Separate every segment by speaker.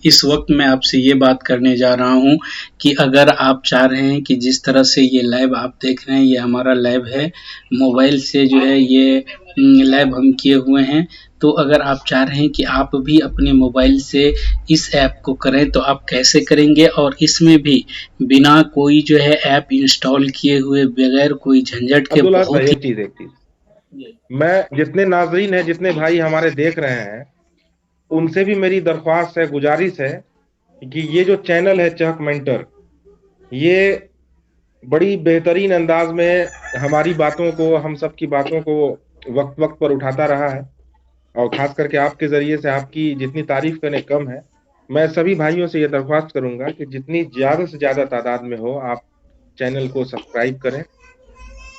Speaker 1: इस वक्त मैं आपसे ये बात करने जा रहा हूँ कि अगर आप चाह रहे हैं कि जिस तरह से ये लाइव आप देख रहे हैं, ये हमारा लाइव है, मोबाइल से जो है ये लाइव हम किए हुए हैं। तो अगर आप चाह रहे हैं कि आप भी अपने मोबाइल से इस ऐप को करें तो आप कैसे करेंगे, और इसमें भी बिना कोई जो है ऐप इंस्टॉल किए हुए, बगैर कोई झंझट के
Speaker 2: अब्दुल्ला
Speaker 1: बहुत
Speaker 2: एक चीज मैं जितने नाजरीन है, जितने भाई हमारे देख रहे हैं, उनसे भी मेरी दरख्वास्त है, गुजारिश है कि ये जो चैनल है चहक मेंटर, ये बड़ी बेहतरीन अंदाज में हमारी बातों को, हम सब की बातों को वक्त वक्त पर उठाता रहा है, और खास करके आपके जरिए से आपकी जितनी तारीफ करने कम है। मैं सभी भाइयों से ये दरख्वास्त करूंगा कि जितनी ज्यादा से ज्यादा तादाद में हो, आप चैनल को सब्सक्राइब करें,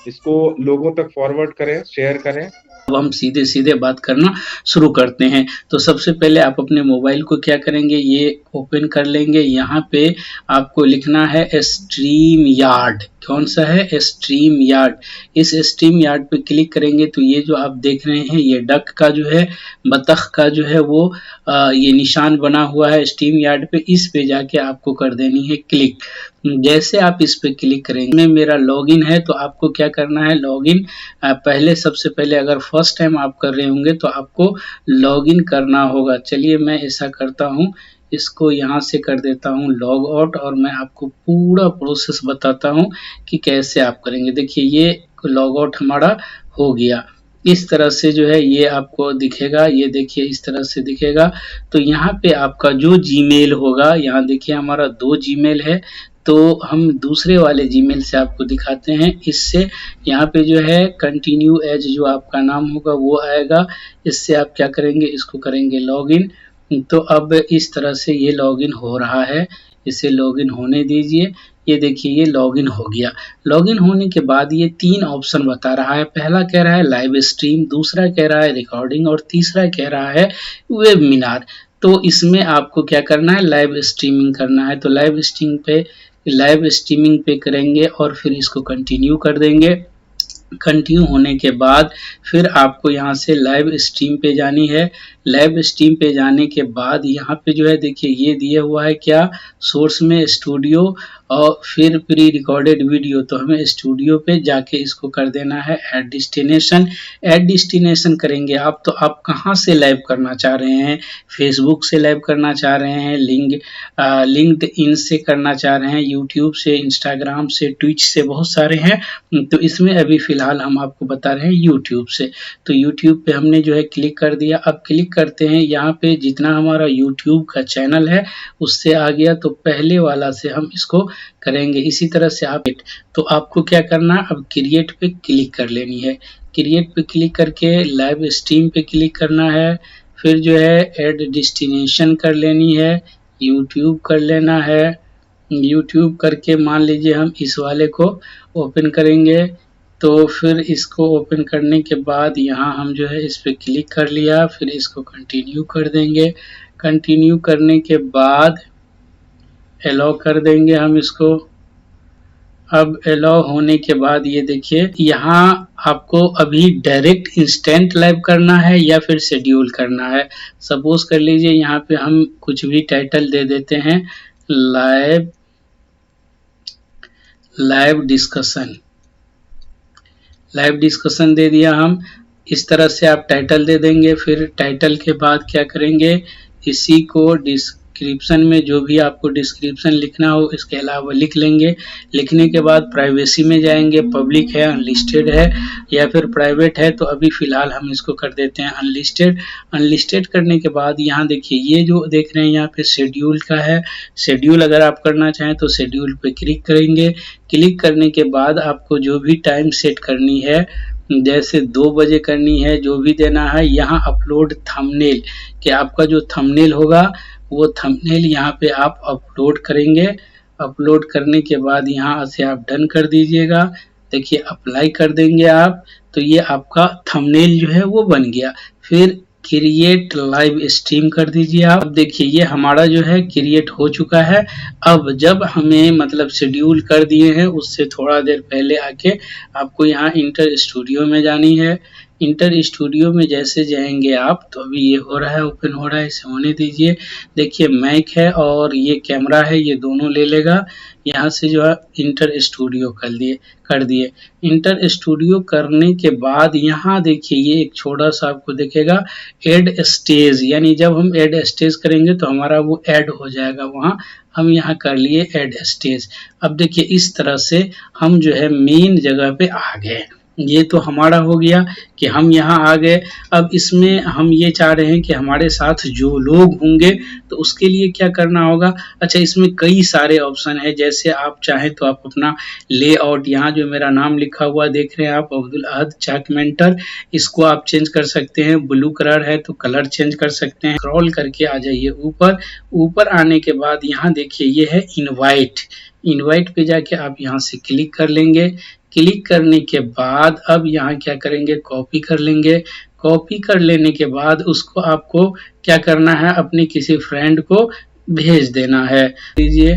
Speaker 2: इसको लोगों तक फॉरवर्ड करें, शेयर करें।
Speaker 1: अब हम सीधे सीधे बात करना शुरू करते हैं। तो सबसे पहले आप अपने मोबाइल को क्या करेंगे, ये ओपन कर लेंगे। यहाँ पे आपको लिखना है स्ट्रीम यार्ड। कौन सा है? Stream yard. इस स्ट्रीम यार्ड पे क्लिक करेंगे तो ये जो आप देख रहे हैं, ये डक का जो है, बतख का जो है वो ये निशान बना हुआ है स्ट्रीम यार्ड पे। इस पे जाके आपको कर देनी है क्लिक। जैसे आप इस पे क्लिक करेंगे, मेरा लॉगिन है तो आपको क्या करना है, लॉगिन पहले, सबसे पहले अगर फर्स्ट टाइम आप कर रहे होंगे तो आपको लॉगिन करना होगा। चलिए मैं ऐसा करता हूँ, इसको यहाँ से कर देता हूँ लॉग आउट, और मैं आपको पूरा प्रोसेस बताता हूँ कि कैसे आप करेंगे। देखिए ये लॉग आउट हमारा हो गया। इस तरह से जो है ये आपको दिखेगा, ये देखिए इस तरह से दिखेगा। तो यहाँ पे आपका जो जीमेल होगा, यहाँ देखिए हमारा 2 जीमेल है, तो हम दूसरे वाले जीमेल से आपको दिखाते हैं। इससे यहाँ पे जो है कंटिन्यू एज जो आपका नाम होगा वो आएगा। इससे आप क्या करेंगे, इसको करेंगे लॉगिन। तो अब इस तरह से ये लॉगिन हो रहा है, इसे लॉगिन होने दीजिए। ये देखिए ये लॉगिन हो गया। लॉगिन होने के बाद ये 3 ऑप्शन बता रहा है। पहला कह रहा है लाइव स्ट्रीम, दूसरा कह रहा है रिकॉर्डिंग, और तीसरा कह रहा है वेबिनार। तो इसमें आपको क्या करना है, लाइव स्ट्रीमिंग करना है। तो लाइव स्ट्रीमिंग पे करेंगे और फिर इसको कंटिन्यू कर देंगे। कंटिन्यू होने के बाद फिर आपको यहाँ से लाइव स्ट्रीम पे जानी है। लाइव स्ट्रीम पे जाने के बाद यहाँ पे जो है देखिए ये दिया हुआ है क्या, सोर्स में स्टूडियो और फिर प्री रिकॉर्डेड वीडियो। तो हमें स्टूडियो पे जाके इसको कर देना है ऐड डेस्टिनेशन। ऐड डेस्टिनेशन करेंगे आप, तो आप कहाँ से लाइव करना चाह रहे हैं, फेसबुक से लाइव करना चाह रहे हैं, लिंक्ड इन से करना चाह रहे हैं, यूट्यूब से, इंस्टाग्राम से, ट्विच से, बहुत सारे हैं। तो इसमें अभी फिलहाल हम आपको बता रहे हैं यूट्यूब से। तो यूट्यूब पे हमने जो है क्लिक कर दिया। अब क्लिक करते हैं यहाँ पे, जितना हमारा यूट्यूब का चैनल है उससे आ गया, तो पहले वाला से हम इसको करेंगे। इसी तरह से आप, तो आपको क्या करना, अब क्रिएट पे क्लिक कर लेनी है। क्रिएट पे क्लिक करके लाइव स्ट्रीम पे क्लिक करना है, फिर जो है ऐड डेस्टिनेशन कर लेनी है, यूट्यूब कर लेना है। यूट्यूब करके मान लीजिए हम इस वाले को ओपन करेंगे, तो फिर इसको ओपन करने के बाद यहाँ हम जो है इस पे क्लिक कर लिया, फिर इसको कंटिन्यू कर देंगे। कंटिन्यू करने के बाद अलाउ कर देंगे हम इसको। अब अलाउ होने के बाद ये देखिए यहाँ आपको अभी डायरेक्ट इंस्टेंट लाइव करना है या फिर शेड्यूल करना है। सपोज कर लीजिए यहाँ पे हम कुछ भी टाइटल दे देते हैं, लाइव डिस्कशन। लाइव डिस्कशन दे दिया हम। इस तरह से आप टाइटल दे देंगे। फिर टाइटल के बाद क्या करेंगे, इसी को डिस्क्रिप्शन में जो भी आपको डिस्क्रिप्शन लिखना हो इसके अलावा लिख लेंगे। लिखने के बाद प्राइवेसी में जाएंगे, पब्लिक है, अनलिस्टेड है या फिर प्राइवेट है। तो अभी फिलहाल हम इसको कर देते हैं अनलिस्टेड। अनलिस्टेड करने के बाद यहाँ देखिए ये जो देख रहे हैं यहाँ पे शेड्यूल का है। शेड्यूल अगर आप करना चाहें तो शेड्यूल पे क्लिक करेंगे। क्लिक करने के बाद आपको जो भी टाइम सेट करनी है, जैसे 2 बजे करनी है, जो भी देना है। यहाँ अपलोड थंबनेल, कि आपका जो थंबनेल होगा वो थंबनेल यहाँ पे आप अपलोड करेंगे। अपलोड करने के बाद यहाँ से आप डन कर दीजिएगा। देखिए अप्लाई कर देंगे आप, तो ये आपका थंबनेल जो है वो बन गया। फिर क्रिएट लाइव स्ट्रीम कर दीजिए आप। अब देखिए ये हमारा जो है क्रिएट हो चुका है। अब जब हमें मतलब शेड्यूल कर दिए हैं उससे थोड़ा देर पहले आके आपको यहाँ इंटर स्टूडियो में जानी है। इंटर स्टूडियो में जैसे जाएंगे आप तो अभी ये हो रहा है, ओपन हो रहा है, इसे होने दीजिए। देखिए मैक है और ये कैमरा है, ये दोनों ले लेगा। यहाँ से जो है इंटर स्टूडियो कर दिए। इंटर स्टूडियो करने के बाद यहाँ देखिए ये एक छोटा सा आपको दिखेगा ऐड स्टेज, यानी जब हम ऐड स्टेज करेंगे तो हमारा वो ऐड हो जाएगा वहाँ। हम यहाँ कर लिए ऐड स्टेज। अब देखिए इस तरह से हम जो है मेन जगह पे आ गए। ये तो हमारा हो गया कि हम यहाँ आ गए। अब इसमें हम ये चाह रहे हैं कि हमारे साथ जो लोग होंगे तो उसके लिए क्या करना होगा। अच्छा, इसमें कई सारे ऑप्शन है, जैसे आप चाहें तो आप अपना लेआउट, यहाँ जो मेरा नाम लिखा हुआ देख रहे हैं आप अब्दुल अहद चहक मेंटर, इसको आप चेंज कर सकते हैं। ब्लू कलर है तो कलर चेंज कर सकते हैं। स्क्रॉल करके आ जाइए ऊपर। ऊपर आने के बाद यहाँ देखिए ये है इनवाइट पे जाके आप यहाँ से क्लिक कर लेंगे। क्लिक करने के बाद अब यहाँ क्या करेंगे, कॉपी कर लेंगे। कॉपी कर लेने के बाद उसको आपको क्या करना है, अपने किसी फ्रेंड को भेज देना है। लीजिए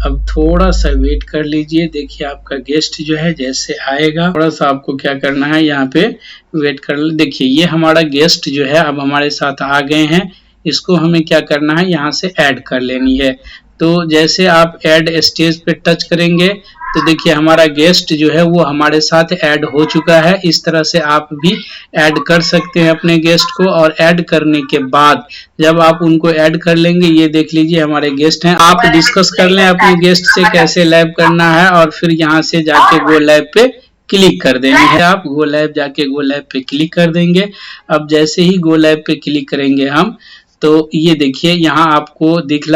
Speaker 1: अब थोड़ा सा वेट कर लीजिए। देखिए आपका गेस्ट जो है जैसे आएगा थोड़ा सा आपको क्या करना है, यहाँ पे वेट कर ले। देखिए ये हमारा गेस्ट जो है अब हमारे साथ आ गए हैं। इसको हमें क्या करना है, यहाँ से ऐड कर लेनी है। तो जैसे आप ऐड स्टेज पे टच करेंगे तो देखिए हमारा गेस्ट जो है वो हमारे साथ ऐड हो चुका है। इस तरह से आप भी ऐड कर सकते हैं अपने गेस्ट को। और ऐड करने के बाद जब आप उनको ऐड कर लेंगे, ये देख लीजिए हमारे गेस्ट हैं। आप डिस्कस कर लें अपने गेस्ट से कैसे लाइव करना है और फिर यहाँ से जाके गो लाइव पे क्लिक कर देंगे। आप गो लाइव जाके गो लाइव पे क्लिक कर देंगे। अब जैसे ही गो लाइव पे क्लिक करेंगे हम तो ये देखिए यहाँ आपको दिख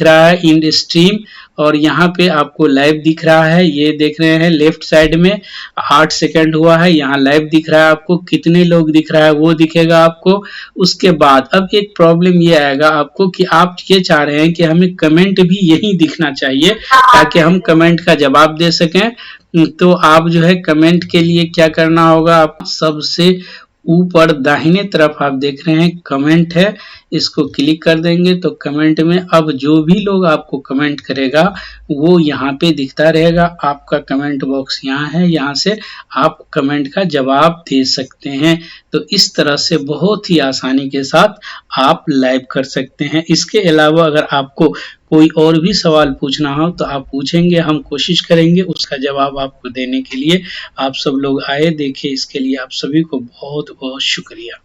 Speaker 1: रहा है इंड स्ट्रीम और यहाँ पे आपको लाइव दिख रहा है। ये देख रहे हैं लेफ्ट साइड में 8 सेकंड हुआ है, यहाँ लाइव दिख रहा है। आपको कितने लोग दिख रहा है वो दिखेगा आपको। उसके बाद अब एक प्रॉब्लम ये आएगा आपको कि आप ये चाह रहे हैं कि हमें कमेंट भी यही दिखना चाहिए ताकि हम कमेंट का जवाब दे सकें। तो आप जो है कमेंट के लिए क्या करना होगा, आप सबसे ऊपर दाहिने तरफ आप देख रहे हैं कमेंट है, इसको क्लिक कर देंगे तो कमेंट में अब जो भी लोग आपको कमेंट करेगा वो यहाँ पे दिखता रहेगा। आपका कमेंट बॉक्स यहाँ है, यहाँ से आप कमेंट का जवाब दे सकते हैं। तो इस तरह से बहुत ही आसानी के साथ आप लाइव कर सकते हैं। इसके अलावा अगर आपको कोई और भी सवाल पूछना हो तो आप पूछेंगे, हम कोशिश करेंगे उसका जवाब आपको देने के लिए। आप सब लोग आए, देखिए, इसके लिए आप सभी को बहुत बहुत शुक्रिया।